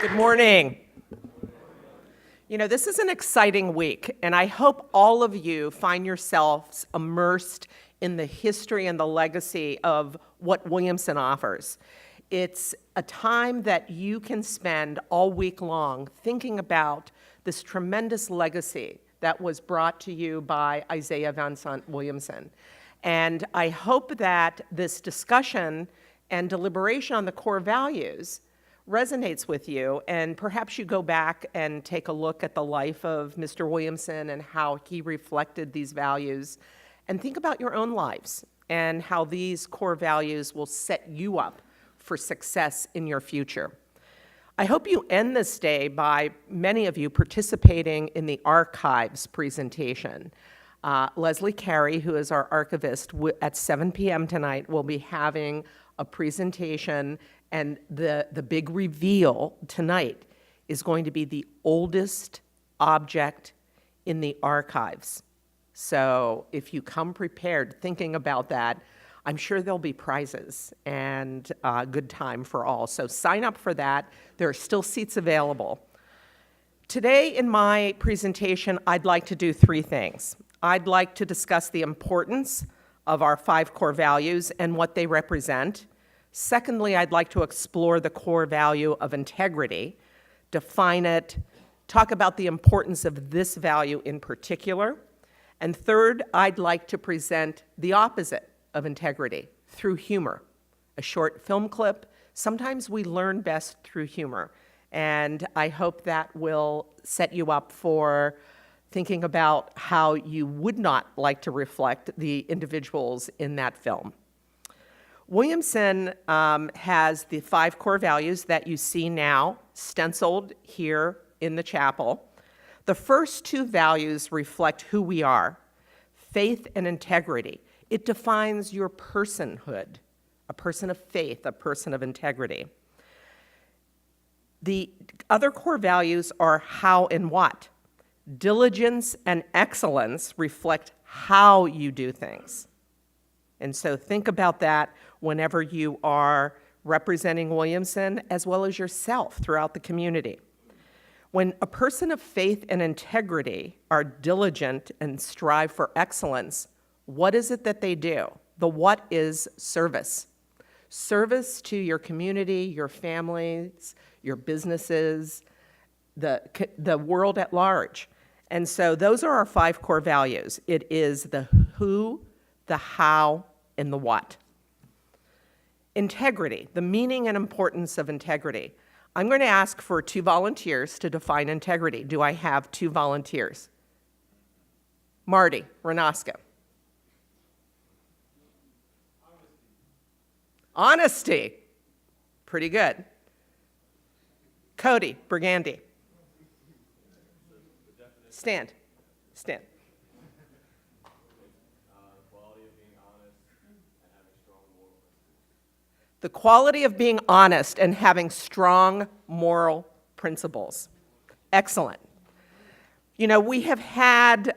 Good morning. You know, this is an exciting week, and I hope all of you find yourselves immersed in the history and the legacy of what Williamson offers. It's a time that you can spend all week long thinking about this tremendous legacy that was brought to you by Isaiah Van Sant Williamson. And I hope that this discussion and deliberation on the core values resonates with you, and perhaps you go back and take a look at the life of Mr. Williamson and how he reflected these values, and think about your own lives and how these core values will set you up for success in your future. I hope you end this day by many of you participating in the archives presentation. Leslie Carey, who is our archivist, at 7 p.m. tonight will be having a presentation, and the big reveal tonight is going to be the oldest object in the archives. So if you come prepared thinking about that, I'm sure there'll be prizes and a good time for all. So sign up for that. There are still seats available. Today in my presentation, I'd like to do three things. I'd like to discuss the importance of our 5 core values and what they represent. Secondly, I'd like to explore the core value of integrity, define it, talk about the importance of this value in particular. And third, I'd like to present the opposite of integrity through humor, a short film clip. Sometimes we learn best through humor, and I hope that will set you up for thinking about how you would not like to reflect the individuals in that film. Williamson has the 5 core values that you see now stenciled here in the chapel. The first 2 values reflect who we are, faith and integrity. It defines your personhood, a person of faith, a person of integrity. The other core values are how and what. Diligence and excellence reflect how you do things. And so think about that whenever you are representing Williamson as well as yourself throughout the community. When a person of faith and integrity are diligent and strive for excellence, what is it that they do? The what is service. Service to your community, your families, your businesses, the world at large. And so those are our 5 core values. It is the who, the how, and the what. Integrity, the meaning and importance of integrity. I'm going to ask for 2 volunteers to define integrity. Do I have 2 volunteers? Marty Renoska. Honesty. Pretty good. Cody Burgandy. Stand. Stand. The quality of being honest and having strong moral principles. Excellent. You know, we have had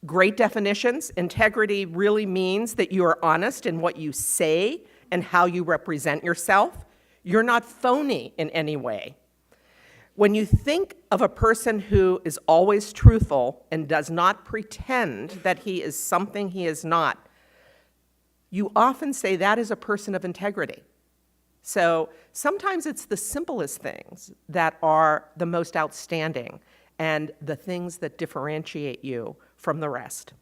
great definitions. Integrity really means that you are honest in what you say and how you represent yourself. You're not phony in any way. When you think of a person who is always truthful and does not pretend that he is something he is not, you often say that is a person of integrity. So sometimes it's the simplest things that are the most outstanding and the things that differentiate you from the rest.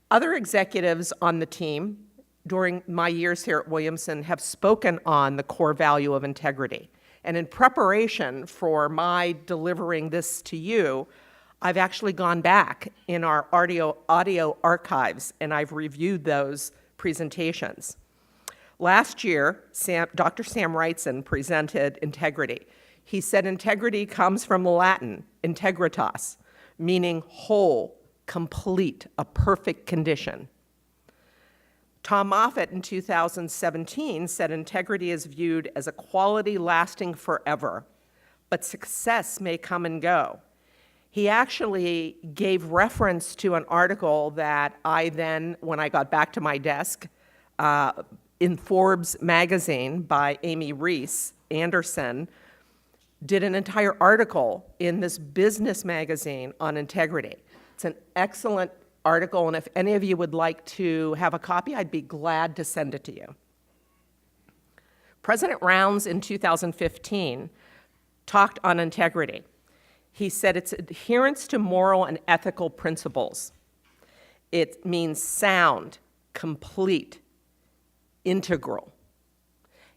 Other executives on the team during my years here at Williamson have spoken on the core value of integrity. And in preparation for my delivering this to you, I've actually gone back in our audio archives and I've reviewed those presentations. Last year, Dr. Sam Wrightson presented integrity. He said integrity comes from the Latin, integritas, meaning whole, complete, a perfect condition. Tom Moffat in 2017 said integrity is viewed as a quality lasting forever, but success may come and go. He actually gave reference to an article that I then, when I got back to my desk, in Forbes magazine by Amy Reese Anderson did an entire article in this business magazine on integrity. It's an excellent article, and if any of you would like to have a copy, I'd be glad to send it to you. President Rounds in 2015 talked on integrity. He said it's adherence to moral and ethical principles. It means sound, complete, integral.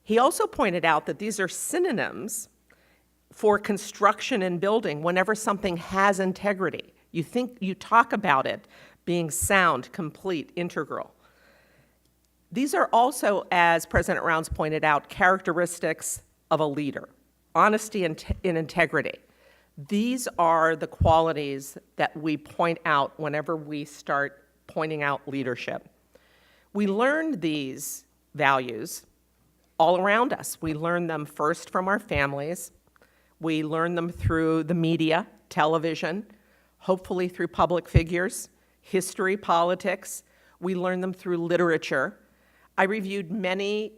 He also pointed out that these are synonyms for construction and building whenever something has integrity. You talk about it being sound, complete, integral. These are also, as President Rounds pointed out, characteristics of a leader: honesty and integrity. These are the qualities that we point out whenever we start pointing out leadership. We learned these values all around us. We learn them first from our families. We learn them through the media, television, hopefully through public figures, history, politics. We learn them through literature. I reviewed many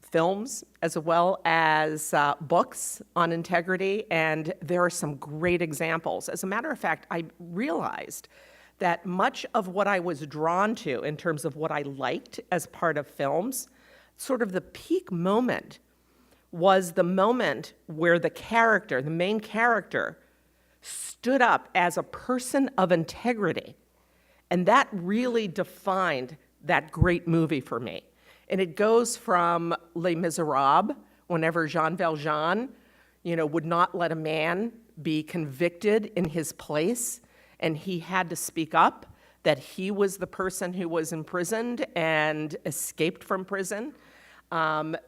films as well as books on integrity, and there are some great examples. As a matter of fact, I realized that much of what I was drawn to in terms of what I liked as part of films, sort of the peak moment was the moment where the main character, stood up as a person of integrity. And that really defined that great movie for me. And it goes from Les Miserables, whenever Jean Valjean, would not let a man be convicted in his place, and he had to speak up that he was the person who was imprisoned and escaped from prison,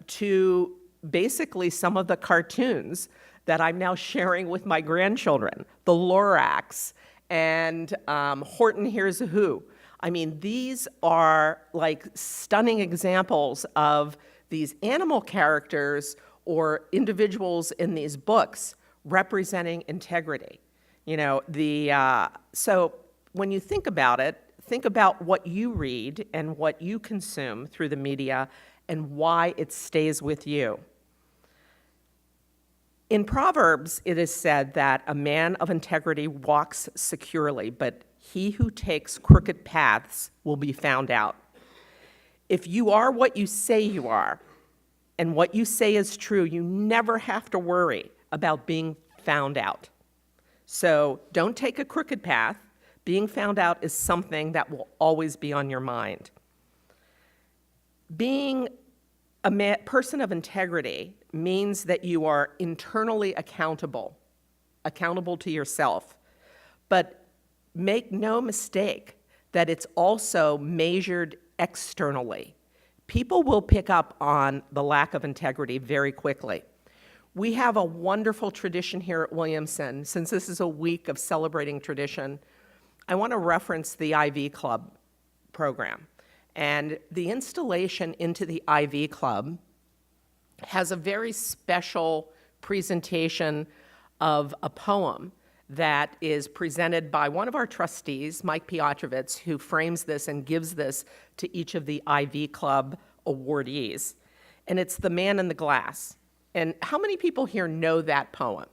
to basically some of the cartoons that I'm now sharing with my grandchildren, the Lorax and Horton Hears a Who. I mean, these are like stunning examples of these animal characters or individuals in these books representing integrity. So when you think about it, think about what you read and what you consume through the media and why it stays with you. In Proverbs, it is said that a man of integrity walks securely, but he who takes crooked paths will be found out. If you are what you say you are, and what you say is true, you never have to worry about being found out. So don't take a crooked path. Being found out is something that will always be on your mind. Being a person of integrity means that you are internally accountable to yourself. But make no mistake that it's also measured externally. People will pick up on the lack of integrity very quickly. We have a wonderful tradition here at Williamson. Since this is a week of celebrating tradition, I want to reference the IV Club program. And the installation into the IV Club has a very special presentation of a poem that is presented by one of our trustees, Mike Piotrovitz, who frames this and gives this to each of the IV Club awardees. And it's The Man in the Glass. And how many people here know that poem?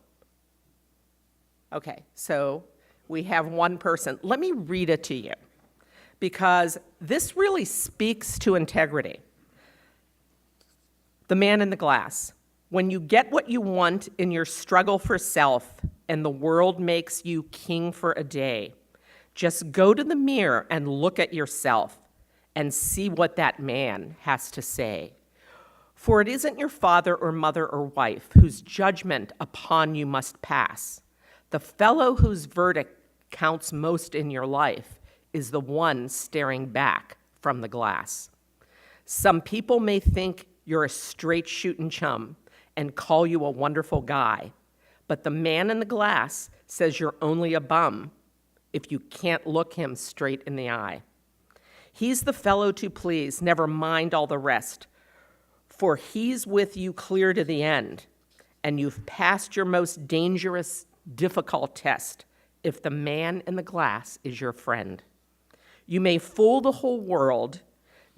Okay, so we have one person. Let me read it to you, because this really speaks to integrity. The Man in the Glass. When you get what you want in your struggle for self and the world makes you king for a day, just go to the mirror and look at yourself and see what that man has to say. For it isn't your father or mother or wife whose judgment upon you must pass. The fellow whose verdict counts most in your life is the one staring back from the glass. Some people may think you're a straight shooting chum and call you a wonderful guy, but the man in the glass says you're only a bum if you can't look him straight in the eye. He's the fellow to please, never mind all the rest, for he's with you clear to the end, and you've passed your most dangerous, difficult test if the man in the glass is your friend. You may fool the whole world,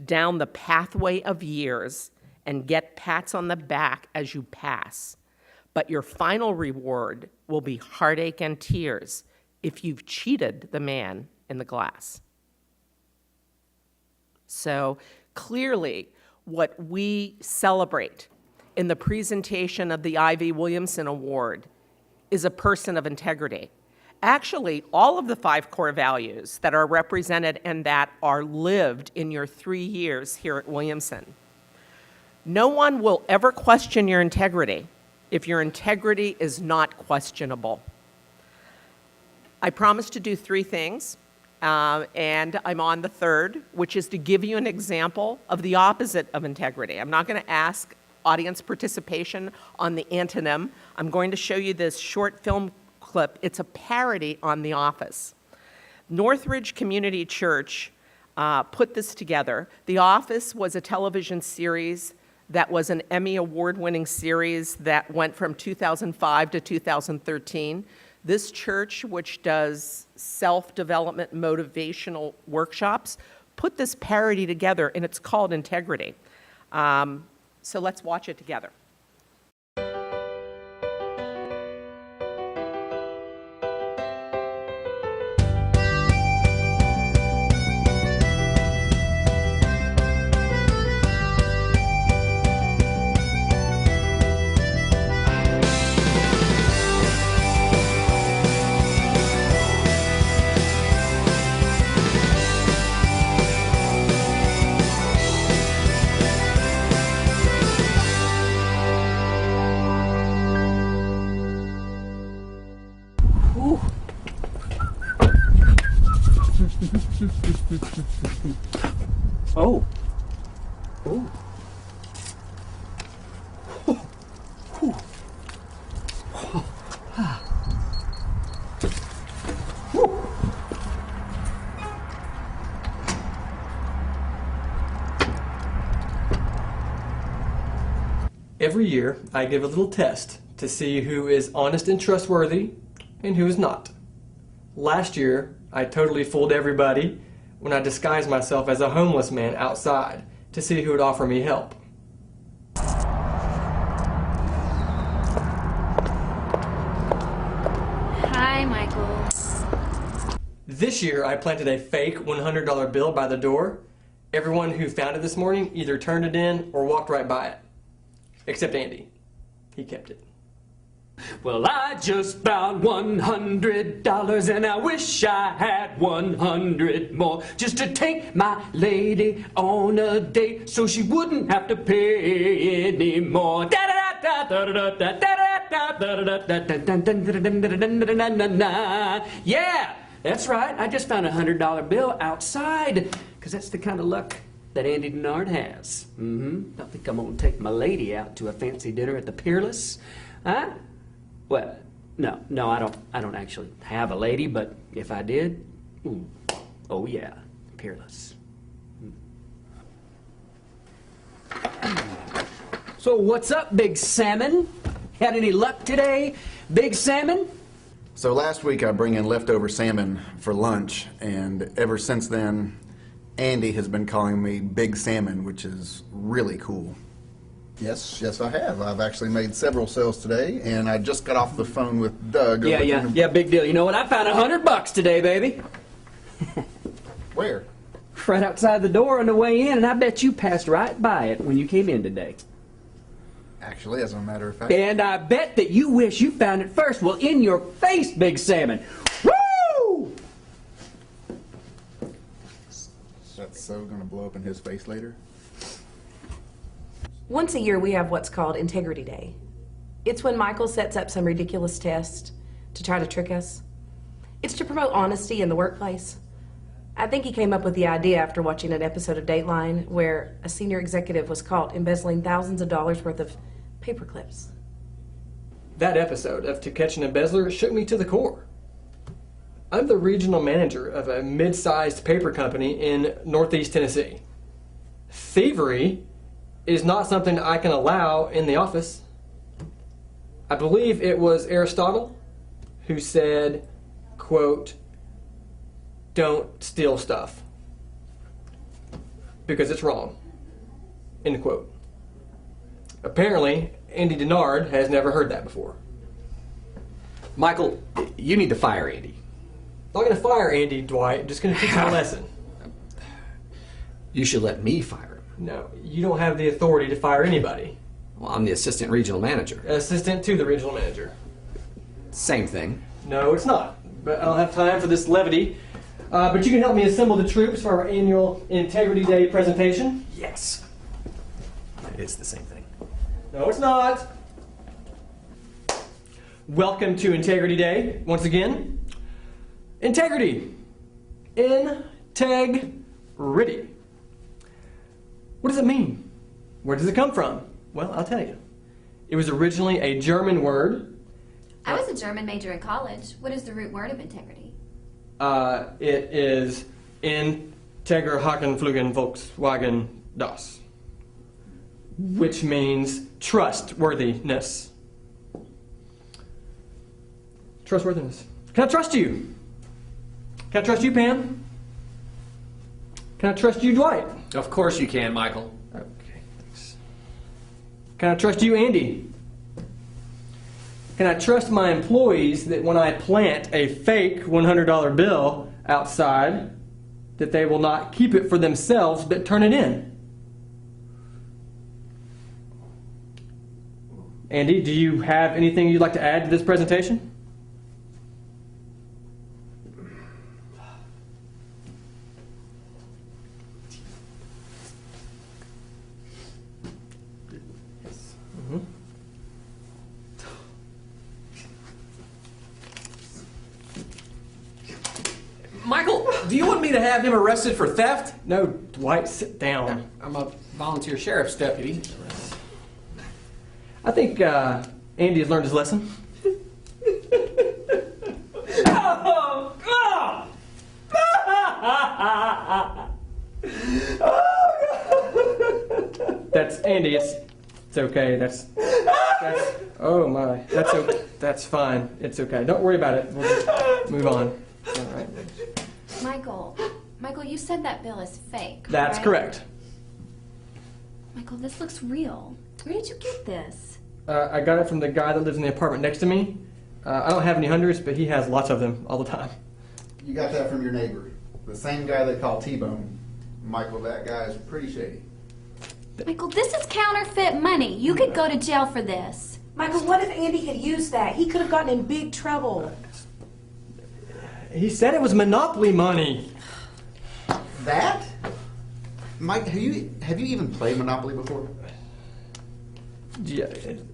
down the pathway of years and get pats on the back as you pass. But your final reward will be heartache and tears if you've cheated the man in the glass. So clearly, what we celebrate in the presentation of the Ivy Williamson Award is a person of integrity. Actually, all of the 5 core values that are represented and that are lived in your 3 years here at Williamson. No one will ever question your integrity if your integrity is not questionable. I promised to do 3 things, and I'm on the 3rd, which is to give you an example of the opposite of integrity. I'm not going to ask audience participation on the antonym. I'm going to show you this short film clip. It's a parody on The Office. Northridge Community Church put this together. The Office was a television series that was an Emmy Award-winning series that went from 2005 to 2013. This church, which does self-development motivational workshops, put this parody together, and it's called Integrity. So let's watch it together. Oh. Oh. Every year, I give a little test to see who is honest and trustworthy and who is not. Last year, I totally fooled everybody when I disguised myself as a homeless man outside to see who would offer me help. Hi, Michael. This year, I planted a fake $100 bill by the door. Everyone who found it this morning either turned it in or walked right by it. Except Andy. He kept it. Well, I just found $100 and I wish I had 100 more just to take my lady on a date so she wouldn't have to pay anymore. Yeah, that's right. I just found a $100 bill outside because that's the kind of luck that Andy Denard has. Don't think I'm gonna take my lady out to a fancy dinner at the Peerless, huh? Well, no, I don't actually have a lady, but if I did, oh yeah, Peerless. So what's up, Big Salmon? Had any luck today, Big Salmon? So last week I bring in leftover salmon for lunch, and ever since then, Andy has been calling me Big Salmon, which is really cool. Yes, I have. I've actually made several sales today, and I just got off the phone with Doug. Yeah, big deal. You know what? I found $100 today, baby. Where? Right outside the door on the way in, and I bet you passed right by it when you came in today. Actually, as a matter of fact. And I bet that you wish you found it first. Well, in your face, Big Salmon. Woo! That's so going to blow up in his face later. Once a year, we have what's called Integrity Day. It's when Michael sets up some ridiculous test to try to trick us. It's to promote honesty in the workplace. I think he came up with the idea after watching an episode of Dateline where a senior executive was caught embezzling thousands of dollars worth of paper clips. That episode of To Catch an Embezzler shook me to the core. I'm the regional manager of a mid-sized paper company in Northeast Tennessee. Thievery is not something I can allow in the office. I believe it was Aristotle who said, quote, "Don't steal stuff." because it's wrong. End quote. Apparently, Andy Denard has never heard that before. Michael, you need to fire Andy. Not going to fire Andy, Dwight. I'm just going to teach him a lesson. You should let me fire him. No, you don't have the authority to fire anybody. Well, I'm the assistant regional manager. Assistant to the regional manager. Same thing. No, it's not. But I don't have time for this levity. But you can help me assemble the troops for our annual Integrity Day presentation. Yes. It's the same thing. No, it's not. Welcome to Integrity Day, once again. Integrity. Integrity. What does it mean? Where does it come from? Well, I'll tell you. It was originally a German word. I was a German major in college. What is the root word of integrity? It is Integer Hakenflugen Volkswagen Das, which means trustworthiness. Trustworthiness. Can I trust you? Can I trust you, Pam? Can I trust you, Dwight? Of course you can, Michael. Okay, thanks. Can I trust you, Andy? Can I trust my employees that when I plant a fake $100 bill outside, that they will not keep it for themselves but turn it in? Andy, do you have anything you'd like to add to this presentation? Michael, do you want me to have him arrested for theft? No, Dwight, sit down. I'm a volunteer sheriff's deputy. I think Andy has learned his lesson. That's Andy. It's okay. That's oh my. That's fine. It's okay. Don't worry about it. We'll just move on. All right. Michael, you said that bill is fake. That's right? correct. Michael, this looks real. Where did you get this? I got it from the guy that lives in the apartment next to me. I don't have any hundreds, but he has lots of them all the time. You got that from your neighbor, the same guy they call T-Bone. Michael, that guy is pretty shady. Michael, this is counterfeit money. You could go to jail for this. Michael, what if Andy had used that? He could have gotten in big trouble. He said it was Monopoly money. That? Mike, have you even played Monopoly before? Yeah.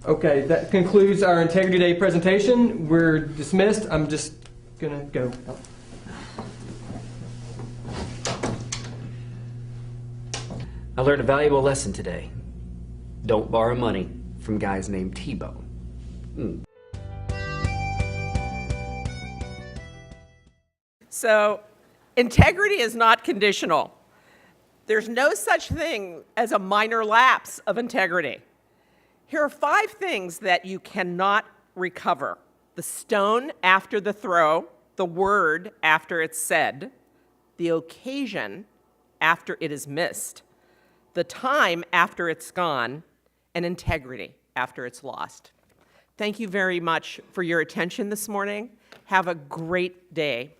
Okay, that concludes our Integrity Day presentation. We're dismissed. I'm just gonna go. I learned a valuable lesson today. Don't borrow money from guys named T-Bone. So, integrity is not conditional. There's no such thing as a minor lapse of integrity. Here are 5 things that you cannot recover: the stone after the throw, the word after it's said, the occasion after it is missed, the time after it's gone, and integrity after it's lost. Thank you very much for your attention this morning. Have a great day.